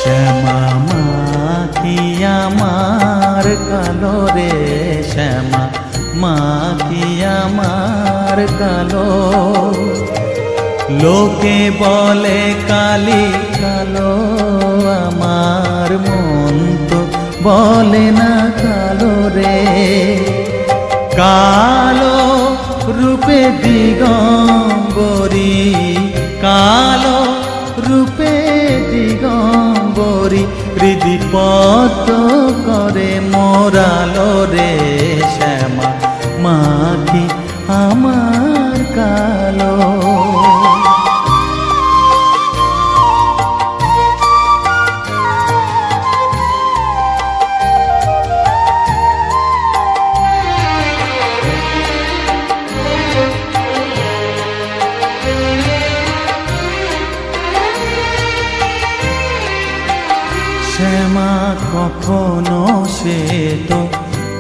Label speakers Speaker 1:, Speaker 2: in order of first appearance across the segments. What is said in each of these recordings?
Speaker 1: শ্যামা মা কি আমার কালো রে, শ্যামা মা কি আমার কালো। লোকে বলে কালি কালো, আমার মন তো বলে না কালো রে। কালো রূপে দিগম্বরী, কালো রূপে দিগম্বরী, হৃদিপত করে মোরালো রে। শ্যামা মা কি আমার কালো। শ্যামা কখনো শ্বেত,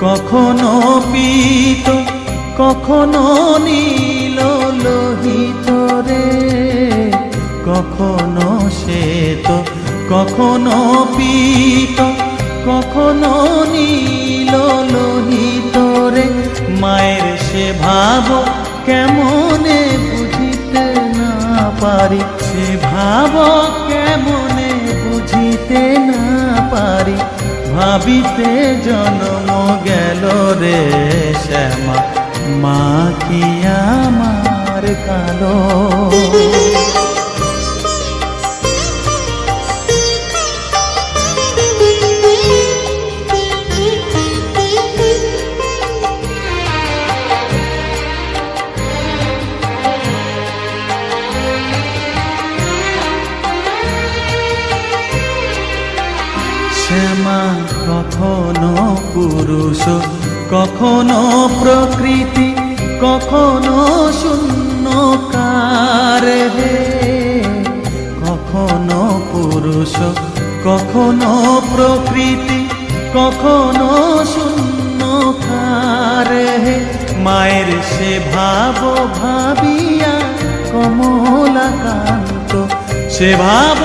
Speaker 1: কখনো পীত, কখনো নীল লোহিত রে। কখনো শ্বেত, কখনো পীত, কখনো নীল লোহিত রে। মায়ের সে ভাব কেমনে বুঝিতে না পারি, সে ভাব কেমনে বুঝিতে না পারি, ভাবিতে জন্ম গেল রে। শ্যামা মা কি আমার কালো। শ্যামা কখনো পুরুষ, কখনো প্রকৃতি, কখনো শূন্যকার হে। কখনো পুরুষ, কখনো প্রকৃতি, কখনো শূন্যকার হে। মায়ের সে ভাব ভাবিয়া কমলাকান্ত, সে ভাব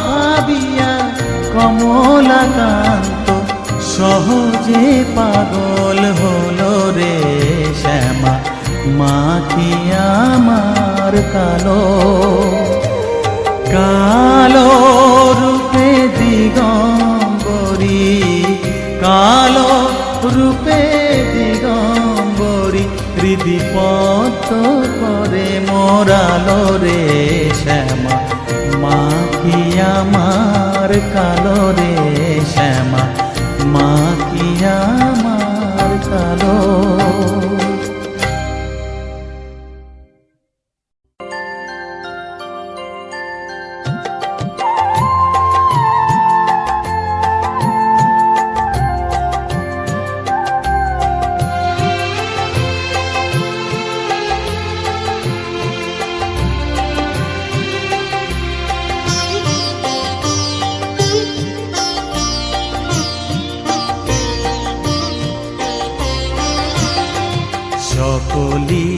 Speaker 1: ভাবিয়া কমলাকান্ত, সহজে পাগল হলো রে। শ্যামা মা কি আমার কালো। কালো রূপে দিগম্বরী, কালো রূপে দিগম্বরী, হৃদিপত করে মোরালো রে। শ্যামা মা কি আমার কালো রে। শ্যামা মা কি আমার কালো। সকলি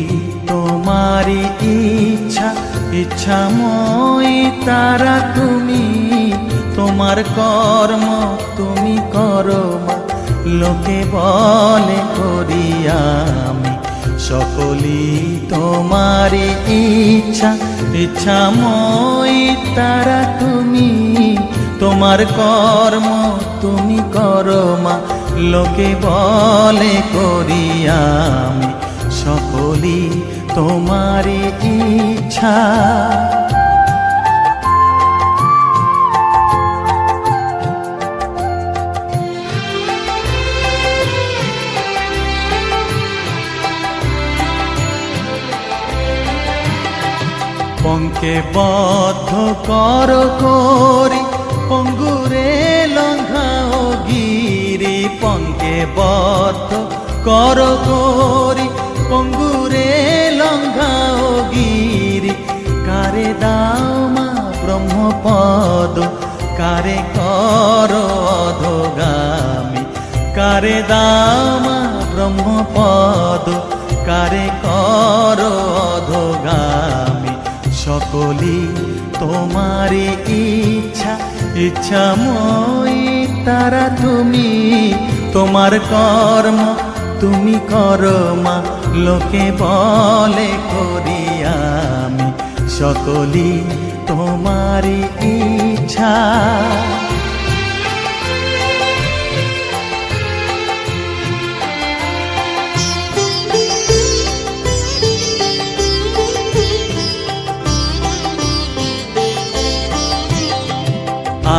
Speaker 1: তোমারি ইচ্ছা, ইচ্ছাময়ী তারা তুমি। তোমার কর্ম তুমি করো মা, লোকে বলে করি আমি। সকলি তোমারি ইচ্ছা, ইচ্ছাময়ী তারা তুমি। তোমার কর্ম তুমি করো মা, লোকে বলে করি আমি। সকলি তোমারি ইচ্ছা। পঙ্কে বদ্ধ কর করি, পঙ্গুরে লঙ্ঘাও গিরি। পঙ্কে বদ্ধ কর করি, পঙ্গুরে লঙ্ঘাও গিরি। কারে দাও মা ব্রহ্মপদ, কারে কর অধোগামী। কারে দাও মা ব্রহ্মপদ, কারে কর অধোগামী। সকলি তোমারি ইচ্ছা, ইচ্ছাময়ী তারা তুমি, তোমার কর্ম তুমি করো মা, লোকে বলে করি আমি সকলি তোমারই ইচ্ছা।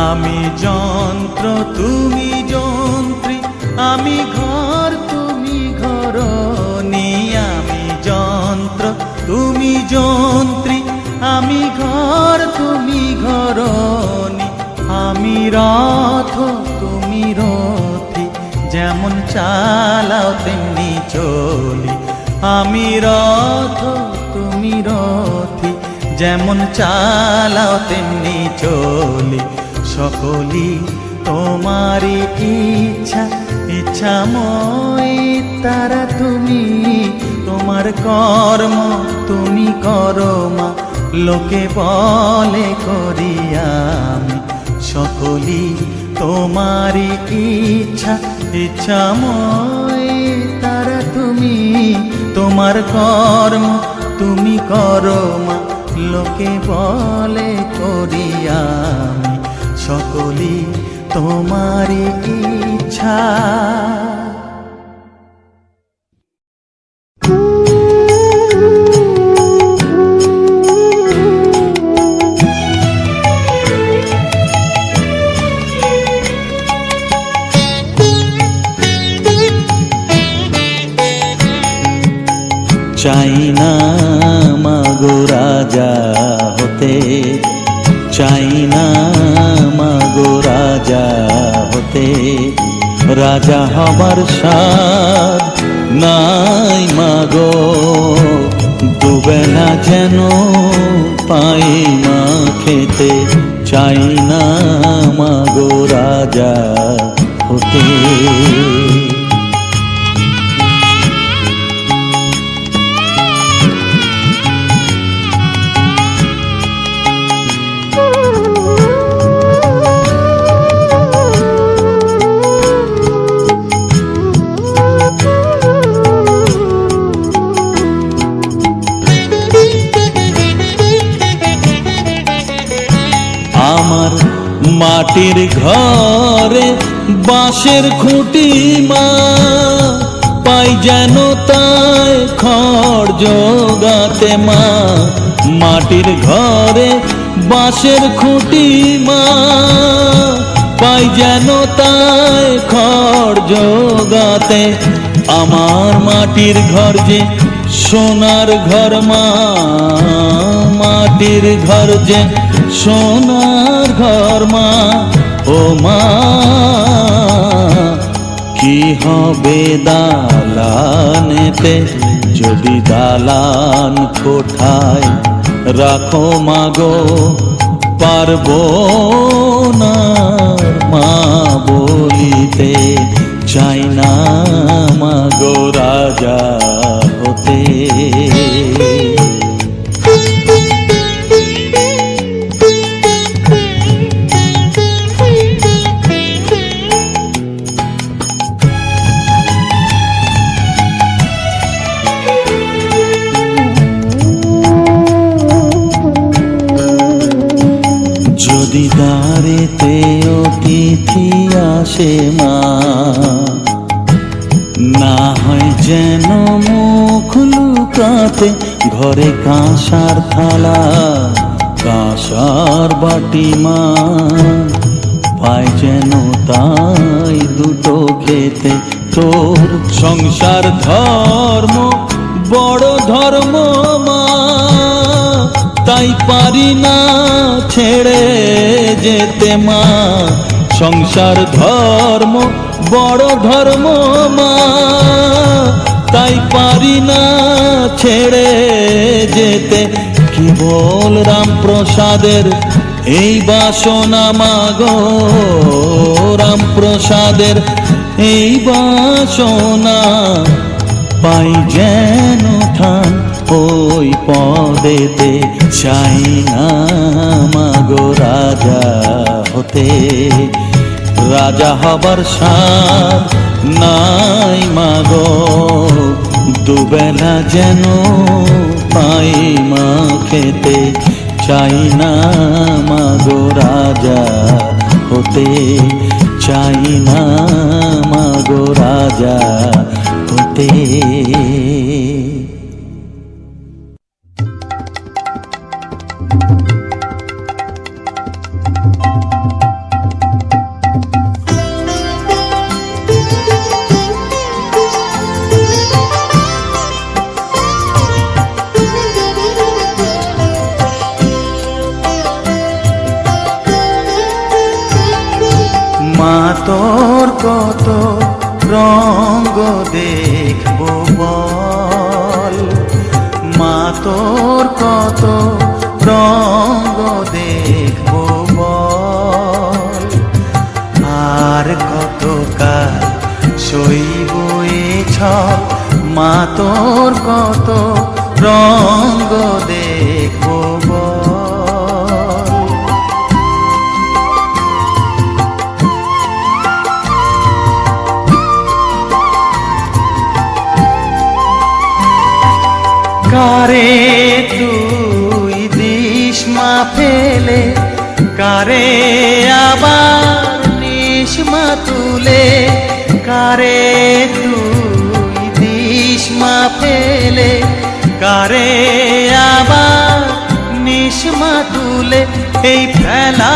Speaker 1: আমি যন্ত্র তুমি যন্ত্রী, আমি ঘর তুমি ঘরণী। আমি যন্ত্র তুমি যন্ত্রী, আমি ঘর তুমি ঘরণী। আমি রথ তুমি রথী, যেমন চালাও তেমনি চলি। আমি রথ তুমি রথী, যেমন চালাও তেমনি চলি। সকলি তোমারই ইচ্ছা, ইচ্ছাময়ী তারা তুমি, তোমার কর্ম তুমি করো মা, লোকে বলে করি আমি সকলি তোমারই ইচ্ছা। ইচ্ছাময়ী তারা তুমি, তোমার কর্ম তুমি করো মা, লোকে বলে করি আমি সকলি তোমারই ইচ্ছা। চাই না মাগো রাজা হতে, চাই না মাগো রাজা হতে। রাজা হবার স্বাদ নাই মাগো, দুবেলা যেন পাই মা খেতে। চাই না মাগো রাজা হতে। আমার মাটির ঘরে বাঁশের খুঁটি মা, পাই যেন তাই খড় জোগাতে মা। মাটির ঘরে বাঁশের খুঁটি মা, পাই যেন তাই খড় জোগাতে। আমার মাটির ঘর যে সোনার ঘর মা, মাটির ঘর যে সোনার ঘর মা। ও মা কি হবে দালানেতে, যদি দালান কোঠায় রাখো মাগো, পারবো না মা বলিতে। চাই না মাগো রাজা হতে। যদি দ্বারেতে অতিথি আসে মা, না হয় যেন মুখ লুকাতে। ঘরে কাঁসার থালা কাঁসার বাটি মা, পাই যেন তাই দুটো খেতে। তোর সংসার ধর্ম বড় ধর্ম মা, তাই পারি না ছেড়ে যেতে মা। সংসার ধর্ম বড় ধর্ম মা, তাই পারি না ছেড়ে যেতে। কি বল রামপ্রসাদের এই বাসনা মাগো, রামপ্রসাদের এই বাসনা। পাই যেন ঠান ওই পদেতে। চাই না মাগো রাজা হতে। রাজা হবার সাধ নাই মাগো, দুবেলা যেন পাই মা খেতে। চাই না মাগো রাজা হতে, চাই না মাগো রাজা হতে। মা তোর কত রঙ্গ দেখবো বল, মা তোর কত রঙ্গ দেখবো বল। আর কত কাল সইব এ ছল, মা তোর কত রঙ্গ দেখবো বল। কারে তুই দিস মা ফেলে, কারে আবার নিস মা তুলে। কারে তুই দিস মা ফেলে, কারে আবার নিস মা তুলে। এই ফেলা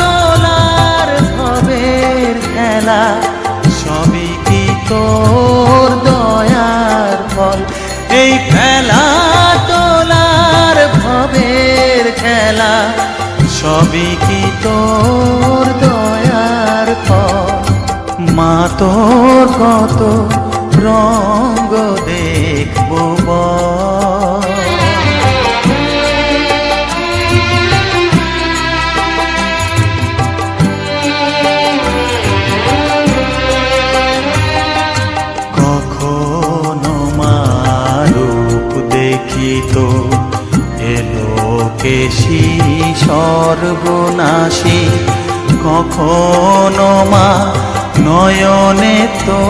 Speaker 1: তোলার ভবের খেলা, সবই কি তোর দয়ার ফল। এই খেলা তোলার ভবের খেলা, সবই কি তোর দয়ার ফল। মা তোর কত রঙ্গ দেখবো বল। তো এলোকেশী সর্বনাশী, কখনো মা নয়নে তো,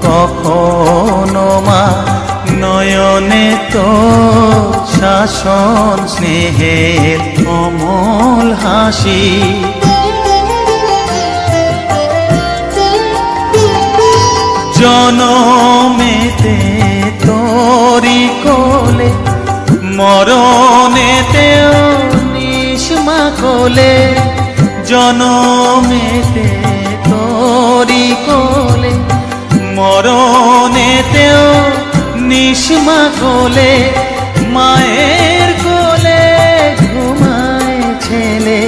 Speaker 1: কখনো মা নয়নে তো শাসন স্নেহের অমল হাসি। জনমেতে তোরি কোলে, মরণেতেও নিস মা কোলে। জনমেতে তোরি কোলে, মরণেতেও নিস মা কোলে। মায়ের কোলে ঘুমায় ছেলে,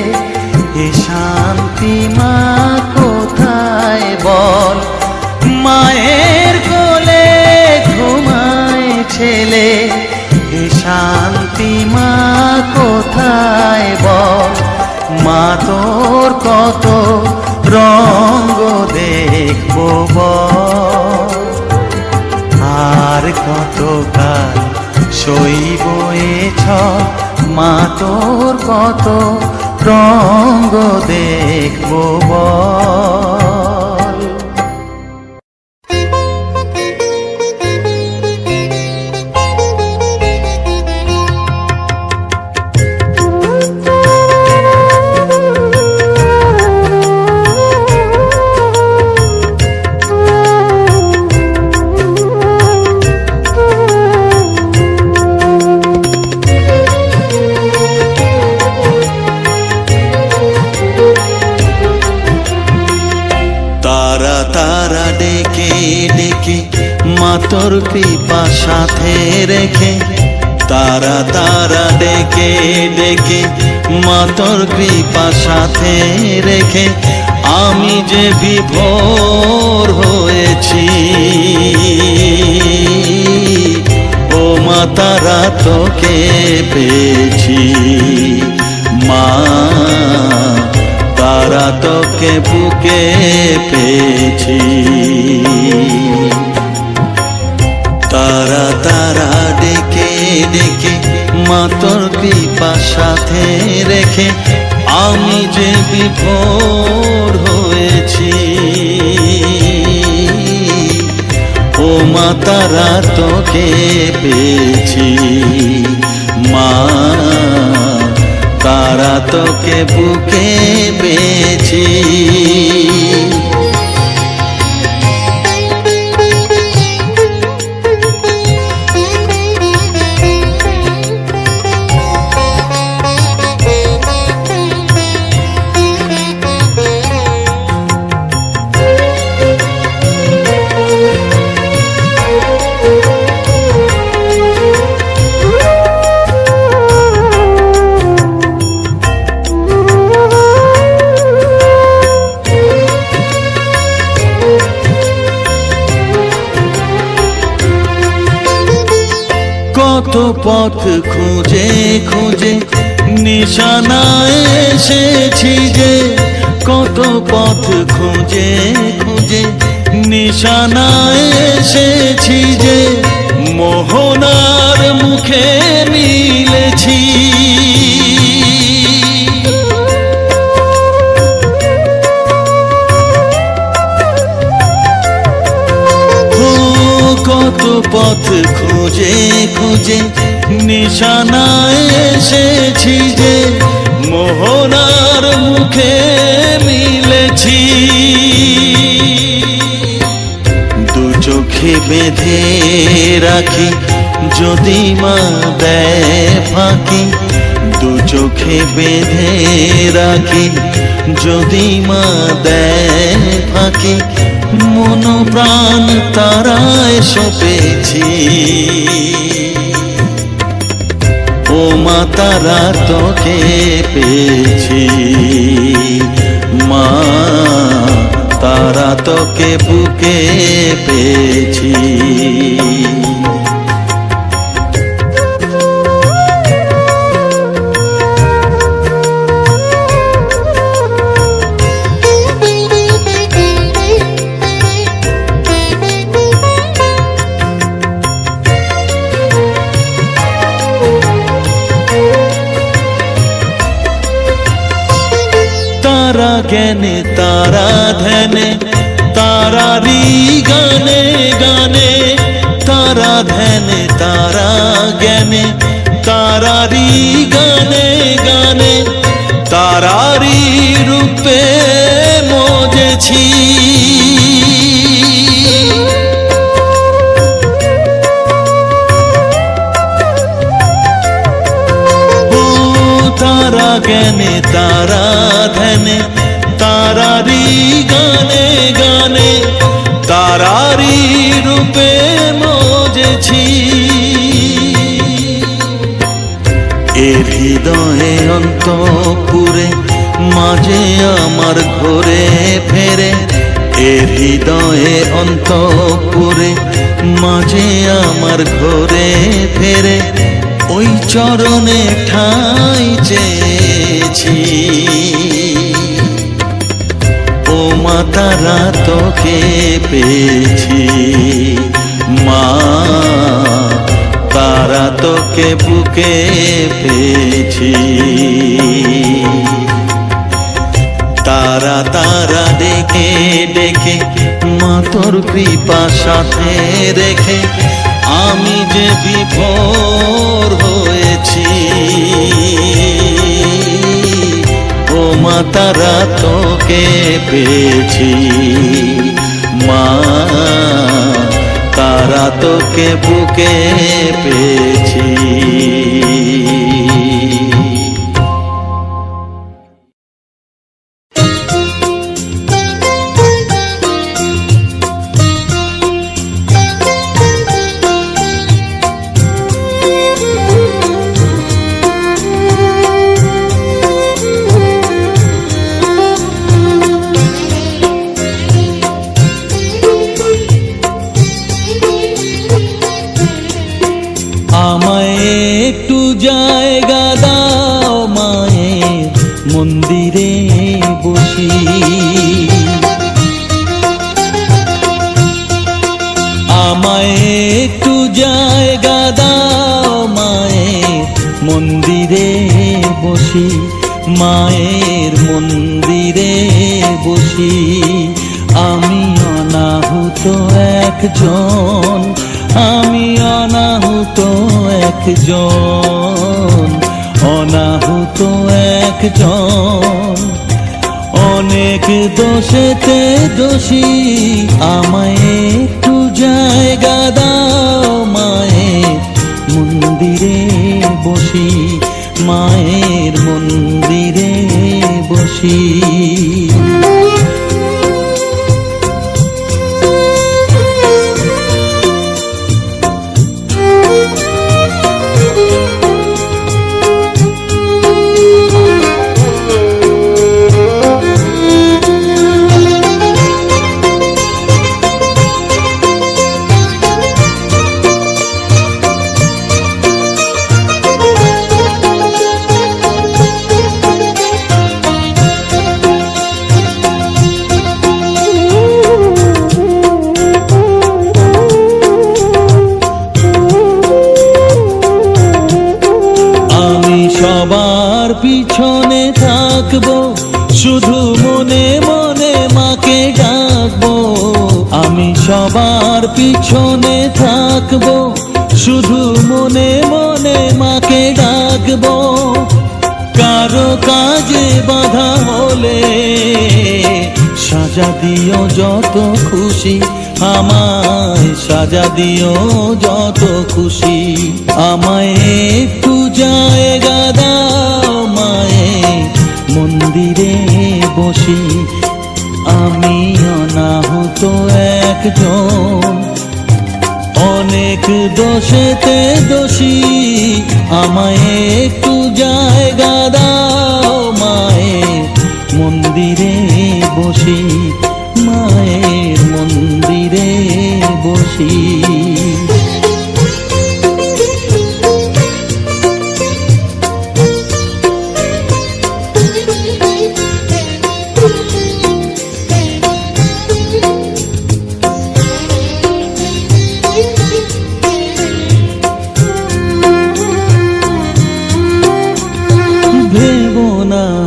Speaker 1: এ শান্তি মা কোথায় বল। মায়ের কোলে ঘুমায় ছেলে, এ শান্তি মা কোথায় বল। মা তোর কত রঙ্গ দেখবো বল। আর কত কাল সইব এ ছল, মা তোর কত রঙ্গ দেখবো বল। মা তোর কৃপা সাথে রেখে, তারা তারা ডেকে ডেকে মা তোর কৃপা সাথে রেখে, আমি যে বিভোর হয়েছি। ও মা তারা তোকে পেয়েছি, মা তারা তোকে বুকে পেয়েছি। তারা তারা ডেকে ডেকে মা তোর কৃপা সাথে রেখে আমি যে বিভোর হয়েছি। ও মা তারা তোকে পেয়েছি, মা তারা তোকে বুকে পেয়েছি। কত পথ খুঁজে খুঁজে নিশানায় এসেছি যে, কত পথ খুঁজে খুঁজে নিশানায় এসেছি যে, মোহনার মুখে মিলেছি। কত পথ খুঁজে খুঁজে নিশানায় এসেছি যে, মোহনার মুখে মিলেছি। দু চোখে বেঁধে রাখি যদি মা দেয় ফাঁকি, দু চোখে বেঁধে রাখি যদি মা দেয় ফাঁকি, মন প্রাণ তারায় সপেছি। ও মা তারা তোকে পেয়েছি, মা তারা তোকে বুকে পেয়েছি। তারা জ্ঞানে তারা ধ্যানে তারারি গানে গানে, তারা ধ্যানে তারা জ্ঞানে তারারি গানে গানে, তারারি রূপে মজেছি। তারা জ্ঞানে তারা ধ্যানে তারারি গানে গানে, তারারি রূপে মজেছি। এর হৃদয়ে অন্তপুরে মাঝে আমার ঘরে ফেরে, এর হৃদয়ে অন্তপুরে মাঝে আমার ঘরে ফেরে, ওই চরণে ঠাঁই চেয়েছি। ও মা তারা তোকে পেয়েছি, মা তারা তোকে বুকে পেয়েছি। তারা তারা ডেকে ডেকে মা তোর কৃপা সাথে রেখে আমি যে বিভোর হয়েছি। ও মা তারা তোকে পেয়েছি, মা তারা তোকে বুকে পেয়েছি। আমায় একটু জায়গা দাও মায়ের মন্দিরে বসি, আমায় একটু জায়গা দাও মায়ের মন্দিরে বসি, মায়ের মন্দিরে বসি। আমি অনাহুত একজন, আমি অনাহুত একজন, অনাহুত একজন। অনেক দোষেতে দোষী, আমায় একটু জায়গা দাও। মায়ের মন্দিরে বসি, মায়ের মন্দিরে বসি। সবার পিছনে থাকবো, শুধু মনে মনে মাকে ডাকবো। আমি সবার পিছনে থাকবো, শুধু মনে মনে মাকে ডাকবো। কারো কাজে বাধা হলে সাজা দিও যত খুশি, আমায় সাজা দিও যত খুশি। আমায় একটু জায়গা দাও, মায়ের মন্দিরে বসি। আমি অনাহুত একজন, অনেক দোষেতে দোষী। আমায় একটু জায়গা দাও, মায়ের মন্দিরে বসি, মায়ের মন্দিরে বসি।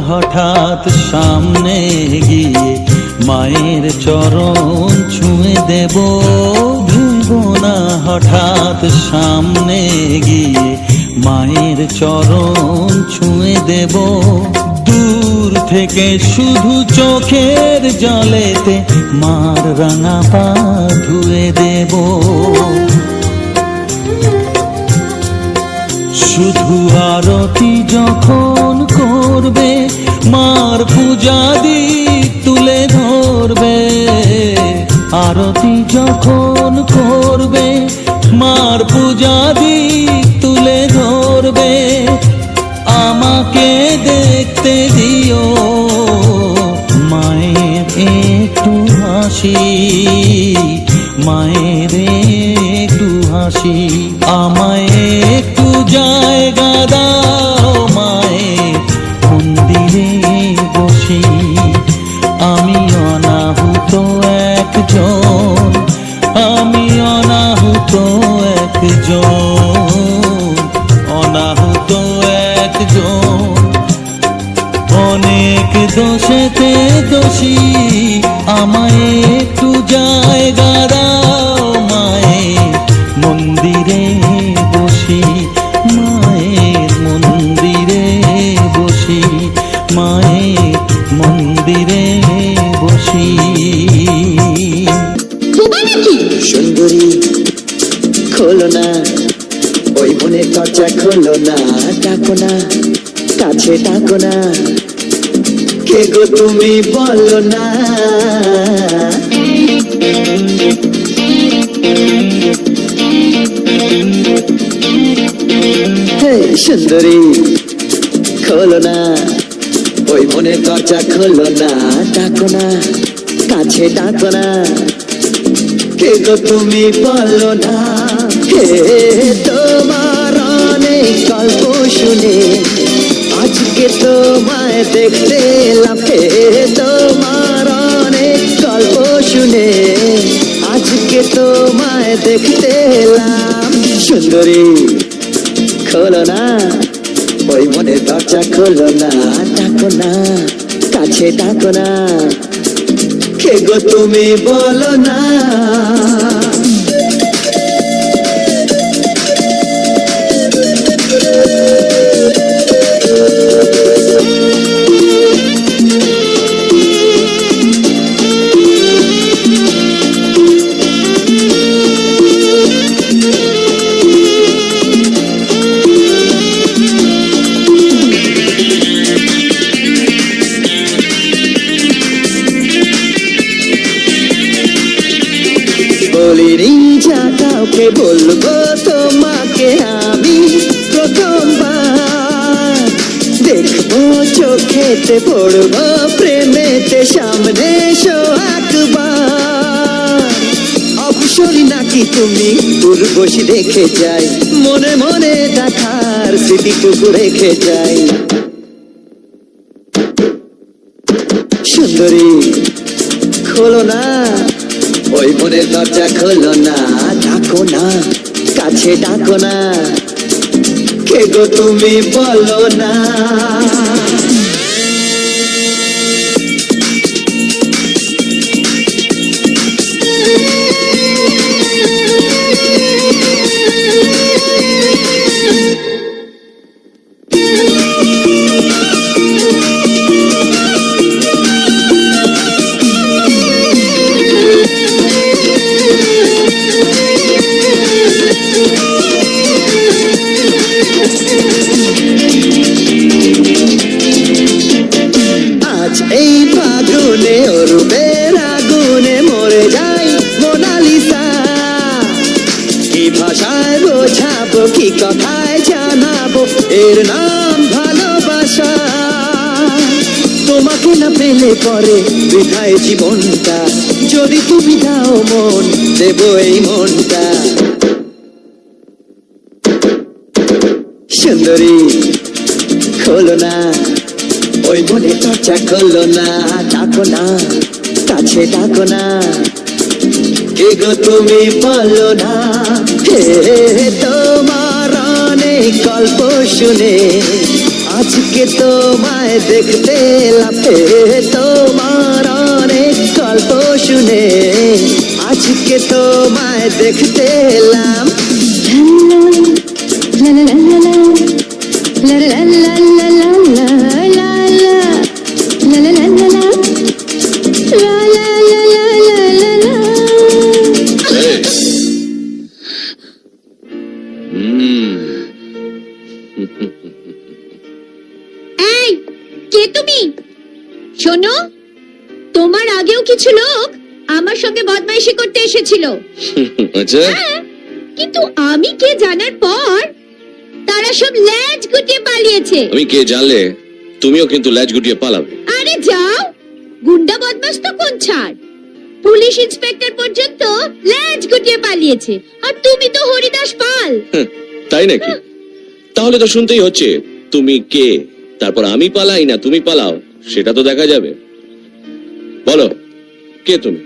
Speaker 1: হঠাৎ সামনে গিয়ে মায়ের চরণ ছুঁয়ে দেব। ভেবো না হঠাৎ সামনে গিয়ে মায়ের চরণ ছুঁয়ে দেব। দূর থেকে শুধু চোখের জলেতে মার রাঙা পা ধুয়ে দেব। শুধু আরতি যখন করবে, মার পূজা দিক তুলে ধরবে। আরতি যখন করবে, মার পূজা দিক তুলে ধরবে। আমাকে দেখতে দিও, মায়ের একটু হাসি, মায়ের একটু হাসি। আমায় একটু জায়গা দাও, মায়ের মন্দিরে বসি। আমি অনাহুত একজন, আমি অনাহুত একজন, অনাহুত একজন। অনেক দোষেতে দোষী, আমায় একটু জায়গা দাও, মায়ের মন্দিরে বসি, মায়ের মন্দিরে বসি, মায়ের মন্দিরে বসি।
Speaker 2: সুন্দরী খোলো না, ওই মনের দরজা খোলো না। ডাকো না, কাছে ডাকো না, কে গো তুমি বলো না। সুন্দরী খোলো না, ওই মনের দরজা খোলো না। ডাকো না, কাছে ডাকো না, কে গো তুমি বলো না। হে তোমার অনেক গল্প শুনে আজকে তোমায় দেখতে এলাম। হে তোমার অনেক গল্প শুনে আজকে তোমায় দেখতে এলাম। সুন্দরী খোলো না, ওই মনের দরজা খোলো না, ডাকো না, কাছে ডাকো না, কে গো তুমি বলো না। বলিনি যা কাউকে বলবো তোমাকে আমি প্রথমবার, দেখবো চোখেতে পড়বো প্রেমেতে, সামনে এসো একবার। অবসরই নাকি তুমি উর্বশী দেখে যাই, মনে মনে দেখার স্মৃতিটুকু রেখে যাই। সুন্দরী খোলো না, ওই মনের দরজা খোলো না, ডাকো না, কাছে ডাকো না, কে গো তুমি বলো না। এই ফাগুনে অরুপের আগুনে মরে যাই মোনালিসা, কি ভাষায় বোঝাবো, কি কথায় জানাবো, এর নাম ভালোবাসা। তোমাকে না পেলে পরে বৃথায় জীবনটা, যদি তুমি দাও মন দেবো এই মনটা। সুন্দরী খোলো না, ওই মনে দরজা খোলো না, ডাকো না, কাছে ডাকো না, কে গো তুমি বলো না। হে তোমার অনেক গল্প শুনে আজকে তোমায় দেখতে এলাম, হে তোমার অনেক গল্প শুনে আজকে তোমায় দেখতে এলাম।
Speaker 3: এই কে তুমি? শোনো, তোমার আগেও কিছু লোক আমার সঙ্গে বদমাইশি করতে এসেছিল।
Speaker 4: আচ্ছা,
Speaker 3: হ্যাঁ, কিন্তু আমি কে জানার পর তারা সব ল্যাজ গুটিয়ে পালিয়েছে।
Speaker 4: আমি কে জানলে তুমিও কিন্তু ল্যাজ গুটিয়ে পালাবে।
Speaker 3: আরে যাও, গুন্ডা বদমাশ তো কোন ছাড়, পুলিশ ইন্সপেক্টর পর্যন্ত ল্যাজ গুটিয়ে পালিয়েছে, আর তুমি তো হরিদাস পাল।
Speaker 4: তাই নাকি? তাহলে তো শুনতেই হচ্ছে তুমি কে, তারপর আমি পালাই না তুমি পালাও সেটা তো দেখা যাবে। বলো কে তুমি?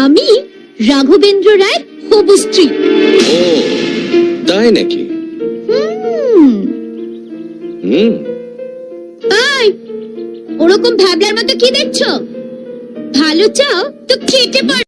Speaker 3: আমি রাঘবেন্দ্র রায়ের হবু স্ত্রী।
Speaker 4: ও তাই নাকি?
Speaker 3: এই, ওরকম ভাবলার মতো কি দেখছো? ভালো চাও তো কেটে পড়ো।